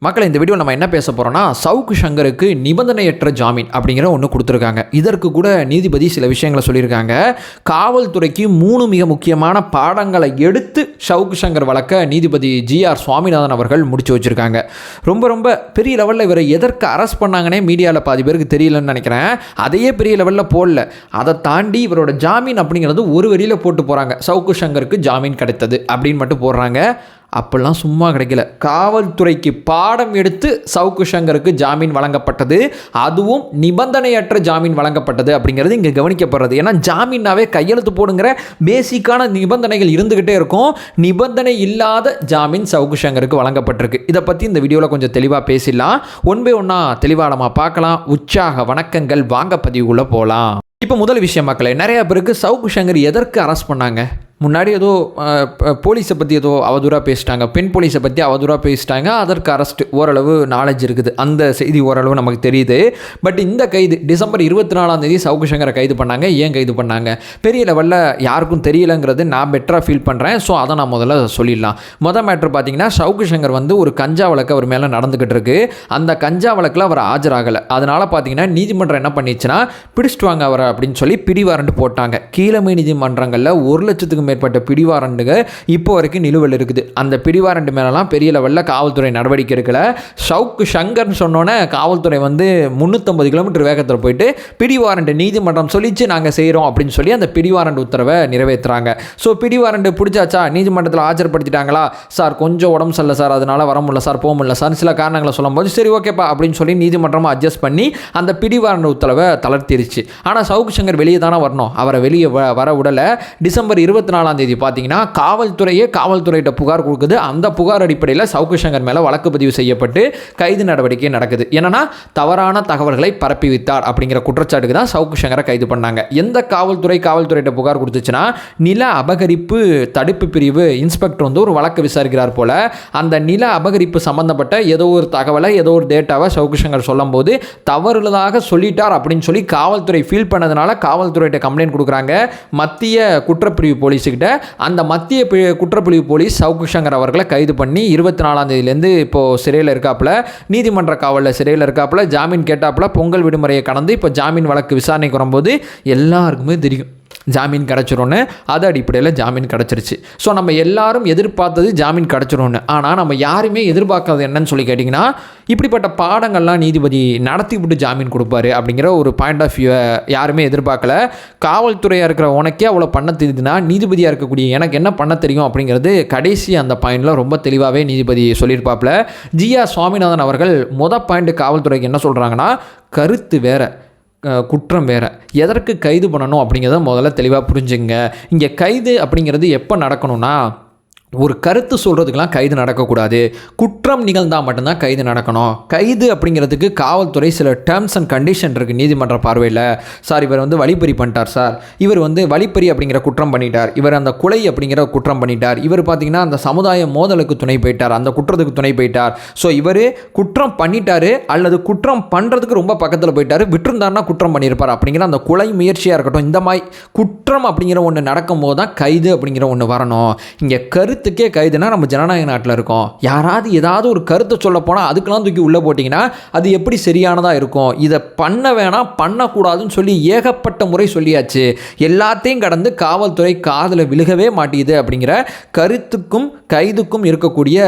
மக்களை இந்த வீடியோ நம்ம என்ன பேச போகிறோம்னா சவுக்கு சங்கருக்கு நிபந்தனையற்ற ஜாமீன் அப்படிங்கிற ஒன்று கொடுத்துருக்காங்க. இதற்கு கூட நீதிபதி சில விஷயங்களை சொல்லியிருக்காங்க. காவல்துறைக்கு 3 மிக முக்கியமான பாடங்களை எடுத்து சவுக்கு சங்கர் வழக்க நீதிபதி ஜிஆர் சுவாமிநாதன் அவர்கள் முடிச்சு வச்சுருக்காங்க. ரொம்ப பெரிய லெவலில் இவரை எதற்கு அரெஸ்ட் பண்ணாங்கன்னே மீடியாவில் பாதி பேருக்கு தெரியலன்னு நினைக்கிறேன். அதையே பெரிய லெவலில் போடல. அதை தாண்டி இவரோட ஜாமீன் அப்படிங்கிறது ஒரு வரியில் போட்டு போகிறாங்க. சவுக்கு சங்கருக்கு ஜாமீன் கிடைத்தது அப்படின்னு மட்டும் போடுறாங்க. அப்பெல்லாம் சும்மா கிடைக்கல. காவல்துறைக்கு பாடம் எடுத்து சவுக்கு சங்கருக்கு ஜாமீன் வழங்கப்பட்டது, அதுவும் நிபந்தனையற்ற ஜாமீன் வழங்கப்பட்டது அப்படிங்கிறது இங்கே கவனிக்கப்படுறது. ஏன்னா ஜாமீனாவே கையெழுத்து போடுங்கிற பேசிக்கான நிபந்தனைகள் இருந்துக்கிட்டே இருக்கும். நிபந்தனை இல்லாத ஜாமீன் சவுக்கு சங்கருக்கு வழங்கப்பட்டிருக்கு. இதை பற்றி இந்த வீடியோவில் கொஞ்சம் தெளிவாக பேசிடலாம். ஒன் பை ஒன்றா தெளிவாக நம்ம பார்க்கலாம். உற்சாக வணக்கங்கள், வாங்க பதிவுக்குள்ளே போகலாம். இப்போ முதல் விஷயம் மக்களே, நிறைய பேருக்கு சவுக்கு சங்கர் எதற்கு அரெஸ்ட் பண்ணாங்க? முன்னாடி ஏதோ போலீஸை பற்றி ஏதோ அவதூறாக பேசிட்டாங்க, பெண் போலீஸை பற்றி அவதூறாக பேசிட்டாங்க, அதற்கு அரெஸ்ட் ஓரளவு நாலேஜ் இருக்குது, அந்த செய்தி ஓரளவு நமக்கு தெரியுது. பட் இந்த கைது டிசம்பர் 24 சவுக்கு சங்கரை கைது பண்ணாங்க. ஏன் கைது பண்ணாங்க? பெரிய லெவலில் யாருக்கும் தெரியலைங்கிறது நான் பெட்டராக ஃபீல் பண்ணுறேன். ஸோ அதை நான் முதல்ல சொல்லிடலாம். மேட்ரு பார்த்தீங்கன்னா, சவுக்கு சங்கர் ஒரு கஞ்சா வழக்கு அவர் மேலே நடந்துக்கிட்டு இருக்கு. அந்த கஞ்சா வழக்கில் அவர் ஆஜராகலை. அதனால் பார்த்தீங்கன்னா நீதிமன்றம் என்ன பண்ணிச்சுன்னா, பிடிச்சிட்டு வாங்க அவரை அப்படின்னு சொல்லி பிடிவாரண்டு போட்டாங்க. கீழமை நீதிமன்றங்களில் 1 லட்சத்துக்கு மேற்பட்ட பிடிவாரண்டுங்க இப்போ வரைக்கும் நிலுவையில் இருக்குது. அந்த பிடிவாரண்டு மேலெல்லாம் பெரிய லெவலில் காவல்துறை நடவடிக்கை எடுக்கல. சவுக்கு சங்கர்னு சொன்னோன்னே காவல்துறை 350 கிலோமீட்டர் வேகத்தில் போயிட்டு பிடிவாரண்டு நீதிமன்றம் சொல்லிச்சு நாங்கள் செய்கிறோம் அப்படின்னு சொல்லி அந்த பிடிவாரண்டு உத்தரவை நிறைவேற்றுறாங்க. ஸோ பிடிவாரண்டு பிடிச்சாச்சா, நீதிமன்றத்தில் ஆஜர்படுத்திட்டாங்களா, சார் கொஞ்சம் உடம்பு சரியில்லை சார், அதனால் வர முடியல சார், போக முடியல சார், சில காரணங்களை சொல்லும்போது சரி ஓகேப்பா அப்படின்னு சொல்லி நீதிமன்றமாக அட்ஜஸ்ட் பண்ணி அந்த பிடிவாரண்டு உத்தரவை தளர்த்திருச்சு. ஆனால் சவுக்கு சங்கர் வெளியே தானே வரணும், அவரை வெளியே வர விடலை. டிசம்பர் 24 பார்த்தீங்கன்னா காவல்துறையிட்ட புகார் கொடுக்குது. அந்த புகார் அடிப்படையில் சவுக்கு சங்கர் மேலே வழக்கு பதிவு செய்யப்பட்டு கைது நடவடிக்கை நடக்குது. என்னன்னா தவறான தகவல்களை பரப்பி வித்தார் அப்படிங்கிற குற்றச்சாட்டுக்கு தான் சவுக்கு சங்கரை கைது பண்ணாங்க. எந்த காவல்துறையிட்ட புகார் கொடுத்துச்சுன்னா, நில அபகரிப்பு தடுப்பு பிரிவு இன்ஸ்பெக்டர் ஒரு வழக்கு விசாரிக்கிறார் போல. அந்த நில அபகரிப்பு சம்பந்தப்பட்ட ஏதோ ஒரு தகவலை, ஏதோ ஒரு டேட்டாவை சவுக்கு சங்கர் சொல்லும் போது தவறுதலாக சொல்லிட்டார் அப்படின்னு சொல்லி காவல்துறை ஃபீல் பண்ணதுனால காவல்துறையிட்ட கம்ப்ளைண்ட் கொடுக்குறாங்க மத்திய குற்றப்பிரிவு போலீஸ் கிட்ட. அந்த மத்திய குற்றப்பிரிவு போலீஸ் சவுக்கு சங்கர் அவர்களை கைது பண்ணி 24 இப்போ சிறையில் இருக்காப்புல, நீதிமன்ற காவலில் சிறையில் இருக்காப்புல, ஜாமீன் கேட்டாப்புல, பொங்கல் விடுமுறையை கடந்து இப்போ ஜாமீன் வழக்கு விசாரணைக்கு வரும்போது எல்லாருக்குமே தெரியும் ஜாமீன் கிடச்சிரும்னு. அது அடிப்படையில் ஜாமீன் கிடச்சிருச்சு. ஸோ நம்ம எல்லாரும் எதிர்பார்த்தது ஜாமீன் கிடச்சிரும்னு. ஆனால் நம்ம யாருமே எதிர்பார்க்காதது என்னன்னு சொல்லி கேட்டிங்கன்னா, இப்படிப்பட்ட பாடங்கள்லாம் நீதிபதி நடத்தி விட்டு ஜாமீன் கொடுப்பாரு அப்படிங்கிற ஒரு பாயிண்ட் ஆஃப் வியூவை யாருமே எதிர்பார்க்கல. காவல்துறையாக இருக்கிற உனக்கே அவ்வளோ பண்ண தெரியுதுன்னா நீதிபதியாக இருக்கக்கூடிய எனக்கு என்ன பண்ண தெரியும் அப்படிங்கிறது கடைசி அந்த பாயிண்டில் ரொம்ப தெளிவாகவே நீதிபதி சொல்லியிருப்பாப்புல. ஜிஆர் சுவாமிநாதன் அவர்கள் பாயிண்ட் காவல்துறைக்கு என்ன சொல்கிறாங்கன்னா, கருத்து வேறு, குற்றம் வேறு, எதற்கு கைது பண்ணணும் அப்படிங்கிறத முதல்ல தெளிவாக புரிஞ்சுங்க. இங்கே கைது அப்படிங்கிறது எப்போ நடக்கணும்னா, ஒரு கருத்து சொல்கிறதுக்கெலாம் கைது நடக்கக்கூடாது. குற்றம் நிகழ்ந்தால் மட்டும்தான் கைது நடக்கணும். கைது அப்படிங்கிறதுக்கு காவல்துறை சில டேர்ம்ஸ் அண்ட் கண்டிஷன் இருக்குது நீதிமன்ற பார்வையில். சார் இவர் வழிப்பறி பண்ணிட்டார் சார், இவர் வழிப்பறி அப்படிங்கிற குற்றம் பண்ணிட்டார், இவர் அந்த கொலை அப்படிங்கிற குற்றம் பண்ணிட்டார், இவர் பார்த்திங்கன்னா அந்த சமுதாய மோதலுக்கு துணை போயிட்டார், அந்த குற்றத்துக்கு துணை போயிட்டார். ஸோ இவர் குற்றம் பண்ணிட்டார் அல்லது குற்றம் பண்ணுறதுக்கு ரொம்ப பக்கத்தில் போயிட்டார், விட்டுருந்தாருன்னா குற்றம் பண்ணியிருப்பார் அப்படிங்கிற அந்த கொலை முயற்சியாக இருக்கட்டும். இந்த மாதிரி குற்றம் அப்படிங்கிற ஒன்று நடக்கும்போது தான் கைது அப்படிங்கிற ஒன்று வரணும். இங்கே கருத்துக்கே கைதுனா நம்ம ஜனநாயக நாட்டில் இருக்கோம். யாராவது ஏதாவது ஒரு கருத்தை சொல்ல போனால் அதுக்கெல்லாம் தூக்கி உள்ளே போட்டிங்கன்னா அது எப்படி சரியானதாக இருக்கும்? இதை பண்ண வேணாம், பண்ணக்கூடாதுன்னு சொல்லி ஏகப்பட்ட முறை சொல்லியாச்சு. எல்லாத்தையும் கடந்து காவல்துறை காதில் விழுகவே மாட்டேங்குது. அப்படிங்கிற கருத்துக்கும் கைதுக்கும் இருக்கக்கூடிய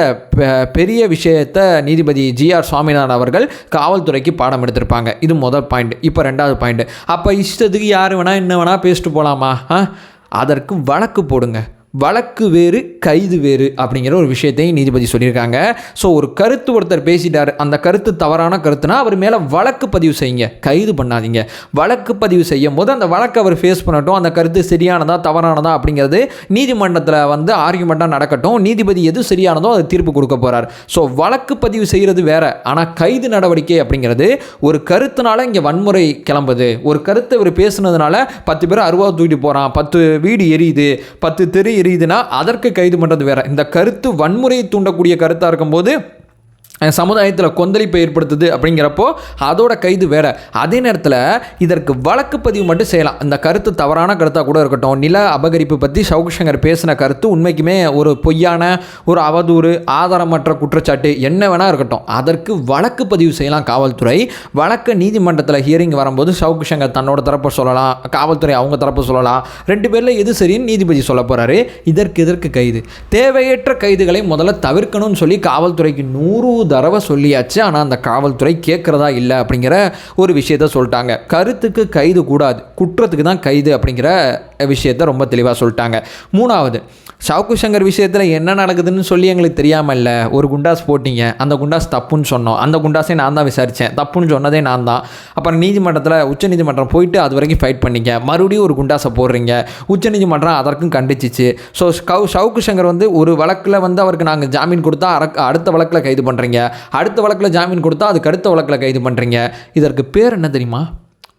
பெரிய விஷயத்தை நீதிபதி ஜிஆர் சுவாமிநாதன் அவர்கள் காவல்துறைக்கு பாடம் எடுத்திருப்பாங்க. இது முதல் பாயிண்ட். இப்போ 2வது பாயிண்ட், அப்போ இஷ்டத்துக்கு யார் வேணால் என்ன வேணால் பேசிட்டு போகலாமா? அதற்கு வழக்கு போடுங்க. வழக்கு வேறு, கைது வேறு அப்படிங்கிற ஒரு விஷயத்தையும் நீதிபதி சொல்லியிருக்காங்க. ஸோ ஒரு கருத்து ஒருத்தர் பேசிட்டார், அந்த கருத்து தவறான கருத்துனா அவர் மேலே வழக்கு பதிவு செய்யுங்க, கைது பண்ணாதீங்க. வழக்கு பதிவு செய்யும் போது அந்த வழக்கு அவர் ஃபேஸ் பண்ணட்டும். அந்த கருத்து சரியானதா தவறானதா அப்படிங்கிறது நீதிமன்றத்தில் ஆர்கியூமெண்ட்டாக நடக்கட்டும். நீதிபதி எது சரியானதோ அது தீர்ப்பு கொடுக்க போகிறார். ஸோ வழக்கு பதிவு செய்கிறது வேற, ஆனால் கைது நடவடிக்கை அப்படிங்கிறது ஒரு கருத்துனால இங்கே வன்முறை கிளம்புது. ஒரு கருத்தை இவர் பேசுனதுனால 10 பேர் அருவா தூக்கிட்டு போகிறான், 10 வீடு எரியுது, 10 தெரு எரியுதுன்னா அதற்கு கைது பண்ணுறது வேற. இந்த கருத்து வன்முறையை தூண்டக்கூடிய கருத்தாக இருக்கும்போது சமுதாயத்தில் கொந்தளிப்பை ஏற்படுத்துது அப்படிங்கிறப்போ அதோட கைது வேறு. அதே நேரத்தில் இதற்கு வழக்கு பதிவு மட்டும் செய்யலாம். இந்த கருத்து தவறான கருத்தாக கூட இருக்கட்டும், நில அபகரிப்பு பற்றி சவுக்கு சங்கர் பேசின கருத்து உண்மைக்குமே ஒரு பொய்யான ஒரு அவதூறு ஆதாரமற்ற குற்றச்சாட்டு என்ன வேணால் இருக்கட்டும், அதற்கு வழக்கு பதிவு செய்யலாம் காவல்துறை. வழக்கு நீதிமன்றத்தில் ஹியரிங் வரும்போது சவுக்கு சங்கர் தன்னோட தரப்பை சொல்லலாம், காவல்துறை அவங்க தரப்பை சொல்லலாம். 2 பேரில் எது சரின்னு நீதிபதி சொல்ல போகிறாரு. இதற்கு கைது, தேவையற்ற கைதுகளை முதல்ல தவிர்க்கணும்னு சொல்லி காவல்துறைக்கு 100 தடவை சொல்லியாச்சு. ஆனால் அந்த காவல்துறை கேட்குறதா இல்லை அப்படிங்கிற ஒரு விஷயத்த சொல்லிட்டாங்க. கருத்துக்கு கைது கூடாது, குற்றத்துக்கு தான் கைது அப்படிங்கிற விஷயத்த ரொம்ப தெளிவாக சொல்லிட்டாங்க. 3வது, சவுக்கு சங்கர் விஷயத்தில் என்ன நடக்குதுன்னு சொல்லி எங்களுக்கு தெரியாமல் இல்லை. ஒரு குண்டாஸ் போட்டிங்க, அந்த குண்டாஸ் தப்புன்னு சொன்னோம், அந்த குண்டாஸை நான் தான் விசாரித்தேன், தப்புன்னு சொன்னதே நான் தான். அப்புறம் நீதிமன்றத்தில் உச்சநீதிமன்றம் போயிட்டு அது வரைக்கும் ஃபைட் பண்ணிங்க, மறுபடியும் ஒரு குண்டாஸை போடுறீங்க, உச்சநீதிமன்றம் அதற்கும் கண்டிச்சிச்சு. ஸோ சவுக்கு சங்கர் ஒரு வழக்கில் அவருக்கு நாங்கள் ஜாமீன் கொடுத்தா அடுத்த வழக்கில் கைது பண்ணுறீங்க, அடுத்த வழக்கில் ஜாமீன் கொடுத்தா அதுக்கு அடுத்த வழக்கில் கைது பண்ணுறீங்க. இதற்கு பேர் என்ன தெரியுமா?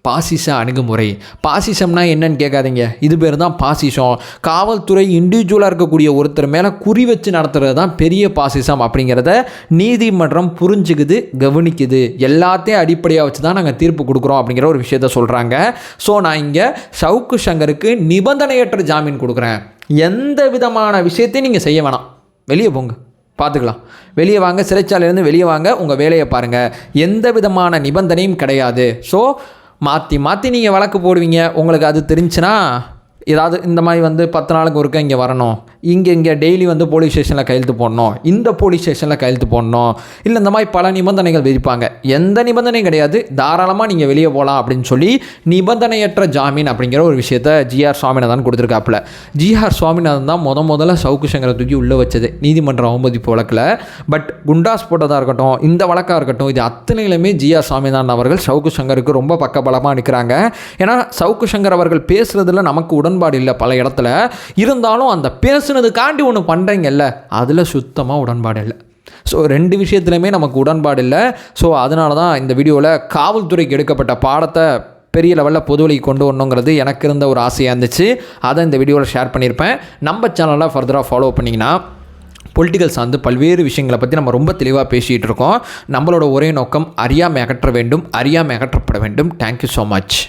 பாசிச அணுகுமுறை. பாசிசம்னா என்னன்னு கேட்காதீங்க, இது பேர் தான் பாசிசம். காவல்துறை இண்டிவிஜுவலாக இருக்கக்கூடிய ஒருத்தர் மேலே குறி வச்சு நடத்துறது தான் பெரிய பாசிசம் அப்படிங்கிறத நீதிமன்றம் புரிஞ்சுக்குது, கவனிக்குது. எல்லாத்தையும் அடிப்படையாக வச்சு தான் நாங்கள் தீர்ப்பு கொடுக்குறோம் அப்படிங்கிற ஒரு விஷயத்த சொல்கிறாங்க. ஸோ நான் இங்கே சவுக்கு சங்கருக்கு நிபந்தனையற்ற ஜாமீன் கொடுக்குறேன். எந்த விதமான விஷயத்தையும் நீங்கள் செய்ய வேணாம், வெளியே போங்க, பார்த்துக்கலாம், வெளியே வாங்க, சிறைச்சாலையிலேருந்து வெளியே வாங்க, உங்கள் வேலையை பாருங்கள், எந்த விதமான நிபந்தனையும் கிடையாது. ஸோ மாற்றி நீங்கள் வழக்கு போடுவீங்க. உங்களுக்கு அது தெரிஞ்சுன்னா ஏதாவது இந்த மாதிரி 10 நாளுக்கு ஒருக்கா இங்கே வரணும், இங்கே டெய்லி போலீஸ் ஸ்டேஷனில் கையெழுத்து போடணும், இந்த போலீஸ் ஸ்டேஷனில் கையெழுத்து போடணும், இல்லை இந்த மாதிரி பல நிபந்தனைகள் விதிப்பாங்க. எந்த நிபந்தனையும் கிடையாது, தாராளமாக நீங்கள் வெளியே போகலாம் அப்படின்னு சொல்லி நிபந்தனையற்ற ஜாமீன் அப்படிங்கிற ஒரு விஷயத்த ஜிஆர் சுவாமிநாதன் கொடுத்துருக்காப்புல. ஜிஆர் சுவாமிநாதன் தான் முதல்ல சவுக்கு சங்கரை தூக்கி உள்ளே வச்சது நீதிமன்ற அவமதிப்பு வழக்கில். பட் குண்டாஸ் போட்டதாக இருக்கட்டும், இந்த வழக்காக இருக்கட்டும், இது அத்தனையிலுமே ஜிஆர் சுவாமிநாதன் அவர்கள் சவுக்கு சங்கருக்கு ரொம்ப பக்கபலமாக நிற்கிறாங்க. ஏன்னா சவுக்கு சங்கர் அவர்கள் பேசுகிறதுல நமக்கு உடன்பாடு இல்லை பல இடத்துல இருந்தாலும், அந்த பேசுனதுக்காண்டி ஒன்று பண்ணுறீங்கல்ல, அதில் சுத்தமாக உடன்பாடு இல்லை. ஸோ 2 விஷயத்துலையுமே நமக்கு உடன்பாடு இல்லை. ஸோ அதனால தான் இந்த வீடியோவில் காவல்துறைக்கு எடுக்கப்பட்ட பாடத்தை பெரிய லெவலில் பொதுவெளிக்கு கொண்டு வரணுங்கிறது எனக்கு இருந்த ஒரு ஆசையாக இருந்துச்சு. அதை இந்த வீடியோவில் ஷேர் பண்ணியிருப்பேன். நம்ம சேனலில் ஃபர்தராக ஃபாலோ பண்ணிங்கன்னா பொலிட்டிக்கல் சார்ந்து பல்வேறு விஷயங்களை பற்றி நம்ம ரொம்ப தெளிவாக பேசிகிட்டு இருக்கோம். நம்மளோட ஒரே நோக்கம் அறியாமை அகற்ற வேண்டும், அறியாமை அகற்றப்பட வேண்டும். Thank you so much.